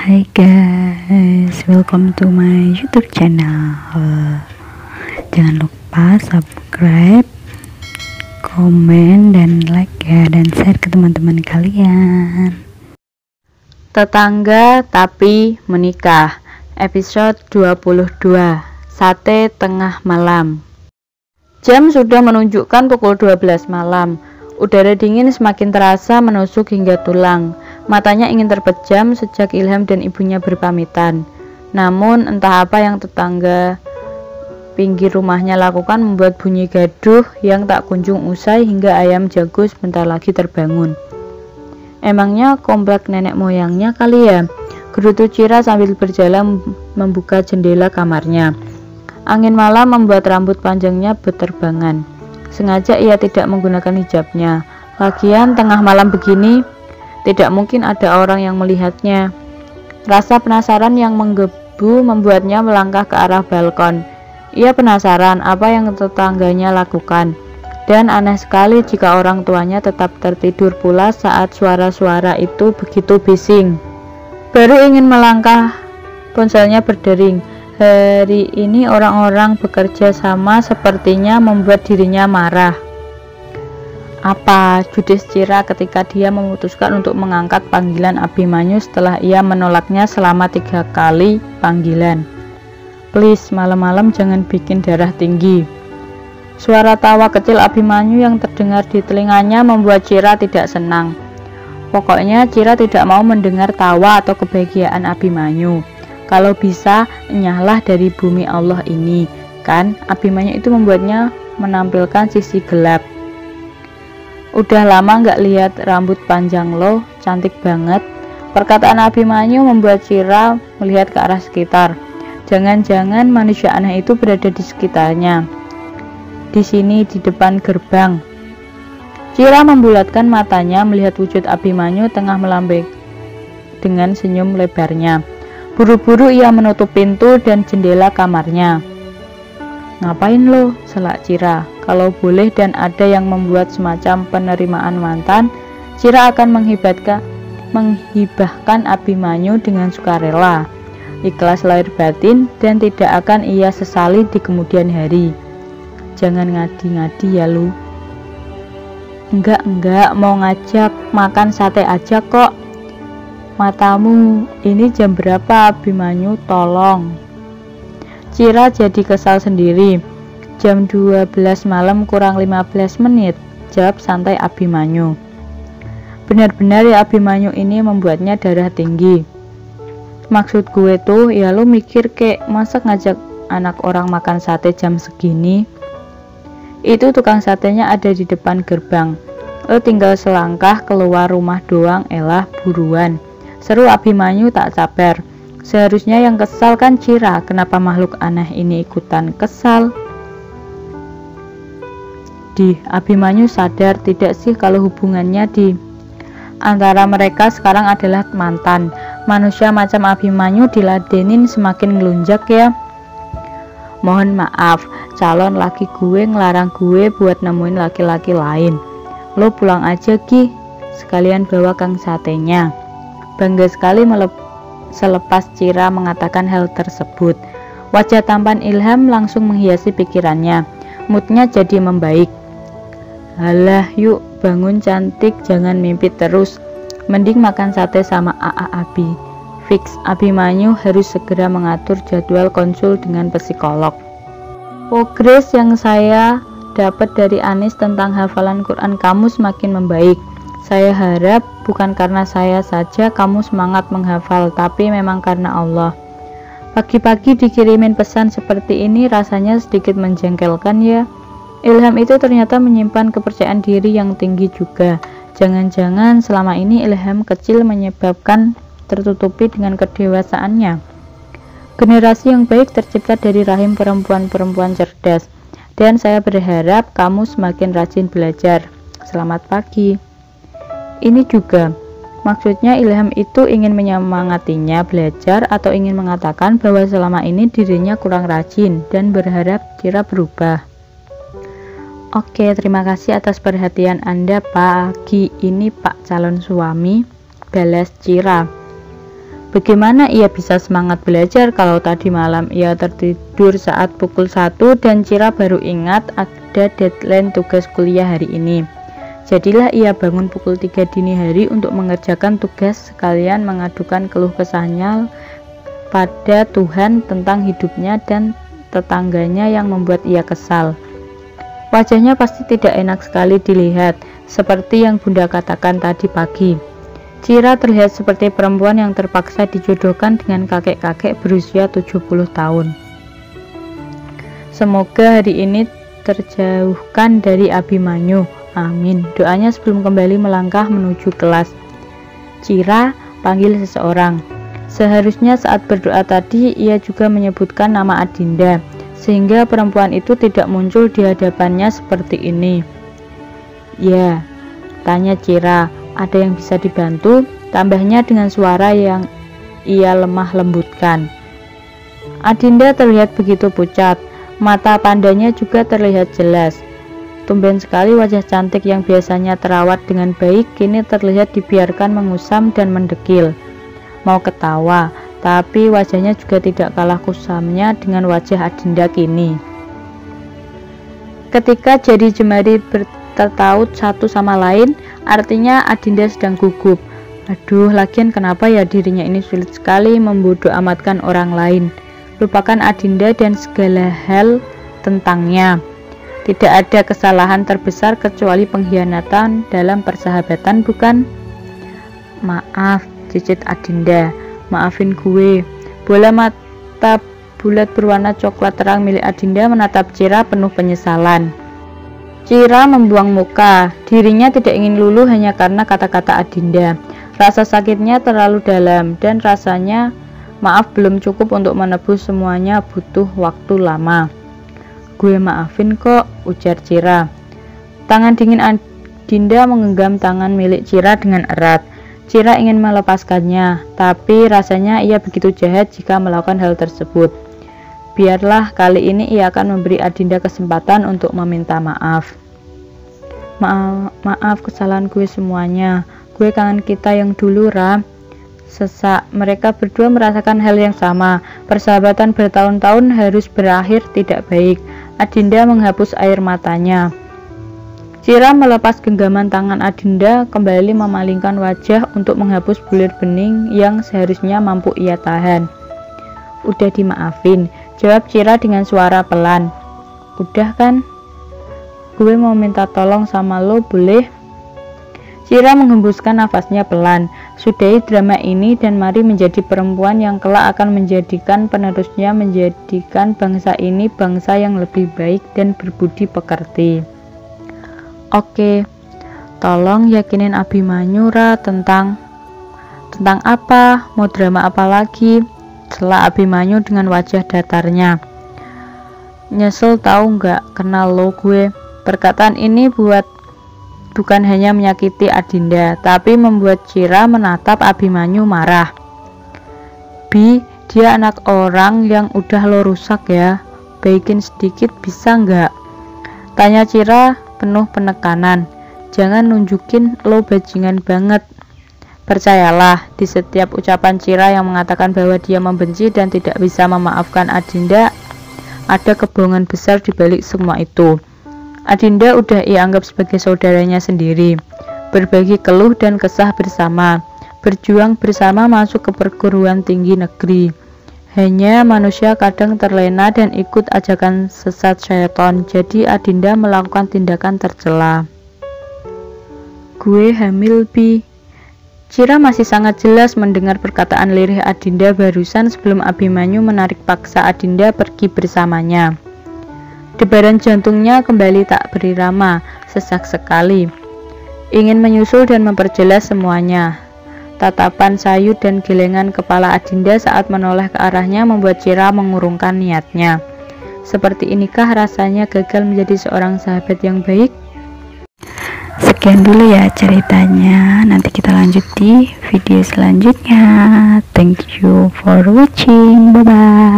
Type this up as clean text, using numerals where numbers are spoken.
Hai guys, welcome to my YouTube channel. Jangan lupa subscribe, komen, dan like ya, dan share ke teman-teman kalian. Tetangga tapi menikah, episode 22, Sate Tengah Malam. Jam sudah menunjukkan pukul 12 malam. Udara dingin semakin terasa menusuk hingga tulang. Matanya ingin terpejam sejak Ilham dan ibunya berpamitan. Namun entah apa yang tetangga pinggir rumahnya lakukan membuat bunyi gaduh yang tak kunjung usai hingga ayam jago sebentar lagi terbangun. Emangnya komplek nenek moyangnya kali ya? Gerutu Cira sambil berjalan membuka jendela kamarnya. Angin malam membuat rambut panjangnya berterbangan. Sengaja ia tidak menggunakan hijabnya. Lagian tengah malam begini, tidak mungkin ada orang yang melihatnya. Rasa penasaran yang menggebu membuatnya melangkah ke arah balkon. Ia penasaran apa yang tetangganya lakukan. Dan aneh sekali jika orang tuanya tetap tertidur pula saat suara-suara itu begitu bising. Baru ingin melangkah, ponselnya berdering. Hari ini orang-orang bekerja sama sepertinya membuat dirinya marah. Apa? Judes Cira ketika dia memutuskan untuk mengangkat panggilan Abimanyu setelah ia menolaknya selama 3 kali panggilan. Please, malam-malam jangan bikin darah tinggi. Suara tawa kecil Abimanyu yang terdengar di telinganya membuat Cira tidak senang. Pokoknya Cira tidak mau mendengar tawa atau kebahagiaan Abimanyu. Kalau bisa, enyahlah dari bumi Allah ini. Kan, Abimanyu itu membuatnya menampilkan sisi gelap. Udah lama nggak lihat rambut panjang lo, cantik banget. Perkataan Abimanyu membuat Cira melihat ke arah sekitar. Jangan-jangan manusia aneh itu berada di sekitarnya. Di sini, di depan gerbang. Cira membulatkan matanya melihat wujud Abimanyu tengah melambai dengan senyum lebarnya. Buru-buru ia menutup pintu dan jendela kamarnya. Ngapain lo? Selak Cira. Kalau boleh dan ada yang membuat semacam penerimaan mantan, Cira akan menghibahkan Abimanyu dengan sukarela, ikhlas lahir batin, dan tidak akan ia sesali di kemudian hari. Jangan ngadi-ngadi ya lu. Enggak, mau ngajak makan sate aja kok. Matamu, ini jam berapa Abimanyu, tolong. Cira jadi kesal sendiri. Jam 12 malam kurang 15 menit, jawab santai Abimanyu. Benar-benar ya Abimanyu ini membuatnya darah tinggi. Maksud gue tuh, ya lu mikir kek, masa ngajak anak orang makan sate jam segini? Itu tukang satenya ada di depan gerbang. Lo tinggal selangkah keluar rumah doang, elah buruan. Seru Abimanyu tak sabar. Seharusnya yang kesal kan Cira, kenapa makhluk aneh ini ikutan kesal? Abimanyu sadar tidak sih kalau hubungannya di antara mereka sekarang adalah mantan. Manusia macam Abimanyu diladenin semakin ngelunjak ya. Mohon maaf, calon laki gue ngelarang gue buat nemuin laki-laki lain. Lo pulang aja Ki, sekalian bawa kang satenya. Bangga sekali selepas Cira mengatakan hal tersebut. Wajah tampan Ilham langsung menghiasi pikirannya. Moodnya jadi membaik. Halah yuk, bangun cantik, jangan mimpi terus. Mending makan sate sama Abi. Fix, Abimanyu harus segera mengatur jadwal konsul dengan psikolog. Progres yang saya dapat dari Anis tentang hafalan Quran kamu semakin membaik. Saya harap bukan karena saya saja kamu semangat menghafal, tapi memang karena Allah. Pagi-pagi dikirimin pesan seperti ini rasanya sedikit menjengkelkan ya. Ilham itu ternyata menyimpan kepercayaan diri yang tinggi juga. Jangan-jangan selama ini Ilham kecil menyebabkan tertutupi dengan kedewasaannya. Generasi yang baik tercipta dari rahim perempuan-perempuan cerdas. Dan saya berharap kamu semakin rajin belajar. Selamat pagi. Ini juga, maksudnya Ilham itu ingin menyemangatinya belajar atau ingin mengatakan bahwa selama ini dirinya kurang rajin dan berharap Cira berubah. Oke, terima kasih atas perhatian Anda pagi ini Pak calon suami, balas Cira. Bagaimana ia bisa semangat belajar kalau tadi malam ia tertidur saat pukul 1 dan Cira baru ingat ada deadline tugas kuliah hari ini. Jadilah ia bangun pukul 3 dini hari untuk mengerjakan tugas sekalian mengadukan keluh kesahnya pada Tuhan tentang hidupnya dan tetangganya yang membuat ia kesal. Wajahnya pasti tidak enak sekali dilihat, seperti yang Bunda katakan tadi pagi. Cira terlihat seperti perempuan yang terpaksa dijodohkan dengan kakek-kakek berusia 70 tahun. Semoga hari ini terjauhkan dari Abimanyu. Amin. Doanya sebelum kembali melangkah menuju kelas. Cira panggil seseorang. Seharusnya saat berdoa tadi ia juga menyebutkan nama Adinda, sehingga perempuan itu tidak muncul di hadapannya seperti ini. Ya, tanya Cira. Ada yang bisa dibantu? Tambahnya dengan suara yang ia lemah lembutkan. Adinda terlihat begitu pucat, mata pandanya juga terlihat jelas. Tumben sekali wajah cantik yang biasanya terawat dengan baik kini terlihat dibiarkan mengusam dan mendekil. Mau ketawa, tapi wajahnya juga tidak kalah kusamnya dengan wajah Adinda kini. Ketika jari jemari tertaut satu sama lain, artinya Adinda sedang gugup. Aduh, lagian kenapa ya dirinya ini sulit sekali membodoh amatkan orang lain. Lupakan Adinda dan segala hal tentangnya. Tidak ada kesalahan terbesar kecuali pengkhianatan dalam persahabatan, bukan? Maaf, cicit Adinda. Maafin gue. Bola mata bulat berwarna coklat terang milik Adinda menatap Cira penuh penyesalan. Cira membuang muka, dirinya tidak ingin luluh hanya karena kata-kata Adinda. Rasa sakitnya terlalu dalam dan rasanya maaf belum cukup untuk menebus semuanya, butuh waktu lama. Gue maafin kok, ujar Cira. Tangan dingin Adinda menggenggam tangan milik Cira dengan erat. Cira ingin melepaskannya, tapi rasanya ia begitu jahat jika melakukan hal tersebut. Biarlah kali ini ia akan memberi Adinda kesempatan untuk meminta maaf. Maaf kesalahan gue semuanya. Gue kangen kita yang dulu, Ra. Sesak. Mereka berdua merasakan hal yang sama. Persahabatan bertahun-tahun harus berakhir tidak baik. Adinda menghapus air matanya. Cira melepas genggaman tangan Adinda, kembali memalingkan wajah untuk menghapus bulir bening yang seharusnya mampu ia tahan. Udah dimaafin, jawab Cira dengan suara pelan. Udah kan? Gue mau minta tolong sama lo, boleh? Cira menghembuskan nafasnya pelan. Sudahi drama ini dan mari menjadi perempuan yang kelak akan menjadikan penerusnya, menjadikan bangsa ini bangsa yang lebih baik dan berbudi pekerti. Oke, tolong yakinin Abimanyu, Ra, tentang apa? Mau drama apa lagi? Sela Abimanyu dengan wajah datarnya. Nyesel tahu nggak kenal lo gue. Perkataan ini bukan hanya menyakiti Adinda, tapi membuat Cira menatap Abimanyu marah. Bi, dia anak orang yang udah lo rusak ya. Baikin sedikit bisa nggak? Tanya Cira penuh penekanan. Jangan nunjukin lo bajingan banget. Percayalah, di setiap ucapan Cira yang mengatakan bahwa dia membenci dan tidak bisa memaafkan Adinda, ada kebohongan besar di balik semua itu. Adinda udah ia anggap sebagai saudaranya sendiri, berbagi keluh dan kesah bersama, berjuang bersama masuk ke perguruan tinggi negeri. Hanya manusia kadang terlena dan ikut ajakan sesat syaitan, jadi Adinda melakukan tindakan tercela. Gue hamil, Bi. Cira masih sangat jelas mendengar perkataan lirih Adinda barusan sebelum Abimanyu menarik paksa Adinda pergi bersamanya. Debaran jantungnya kembali tak berirama, sesak sekali. Ingin menyusul dan memperjelas semuanya. Tatapan sayu dan gelengan kepala Adinda saat menoleh ke arahnya membuat Cira mengurungkan niatnya. Seperti inikah rasanya gagal menjadi seorang sahabat yang baik? Sekian dulu ya ceritanya. Nanti kita lanjut di video selanjutnya. Thank you for watching. Bye bye.